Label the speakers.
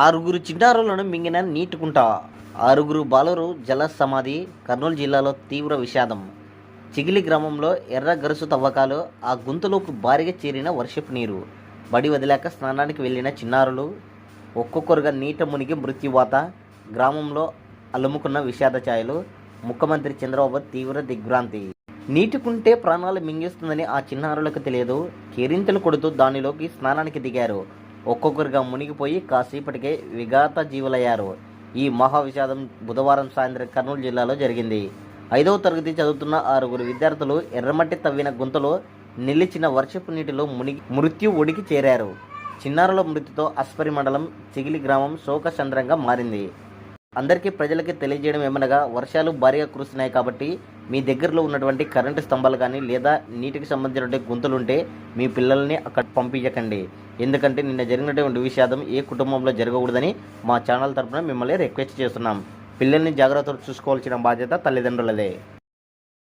Speaker 1: ఆరుగురు చిన్నారులను మింగిన నీటి కుంట. ఆరుగురు బాలురు జల సమాధి. కర్నూలు జిల్లాలో తీవ్ర విషాదం. చిగిలి గ్రామంలో ఎర్ర గరుసు తవ్వకాలు. ఆ గుంతలోకి భారీగా చేరిన వర్షపు నీరు. బడి వదిలాక స్నానానికి వెళ్లిన చిన్నారులు ఒక్కొక్కరుగా నీట మునిగి మృత్యువాత. గ్రామంలో అలుముకున్న విషాద ఛాయలు. ముఖ్యమంత్రి చంద్రబాబు తీవ్ర దిగ్భ్రాంతి. నీటి కుంటే ప్రాణాలు మింగేస్తుందని ఆ చిన్నారులకు తెలియదు. కేరింతలు కొడుతూ దానిలోకి స్నానానికి దిగారు. ఒక్కొక్కరుగా మునిగిపోయి కాసేపటికే విఘాత జీవులయ్యారు. ఈ మహా విషాదం బుధవారం సాయంత్రం కర్నూలు జిల్లాలో జరిగింది. 5వ తరగతి చదువుతున్న 6గురు విద్యార్థులు ఎర్రమట్టి తవ్విన గుంతలో నిలిచిన వర్షపు నీటిలో మునిగి మృత్యు ఒడికి చేరారు. చిన్నారుల మృతితో అస్పరి మండలం చిగిలి గ్రామం శోకచంద్రంగా మారింది. అందరికీ ప్రజలకి తెలియజేయడం ఏమనగా, వర్షాలు భారీగా కురుస్తున్నాయి కాబట్టి మీ దగ్గరలో ఉన్నటువంటి కరెంటు స్తంభాలు కానీ లేదా నీటికి సంబంధించినటువంటి గుంతలుంటే మీ పిల్లల్ని అక్కడ పంపించకండి. ఎందుకంటే నిన్న జరిగినటువంటి విషాదం ఏ కుటుంబంలో జరగకూడదని మా ఛానల్ తరఫున మిమ్మల్ని రిక్వెస్ట్ చేస్తున్నాం. పిల్లల్ని జాగ్రత్తగా చూసుకోవాల్సిన బాధ్యత తల్లిదండ్రులదే.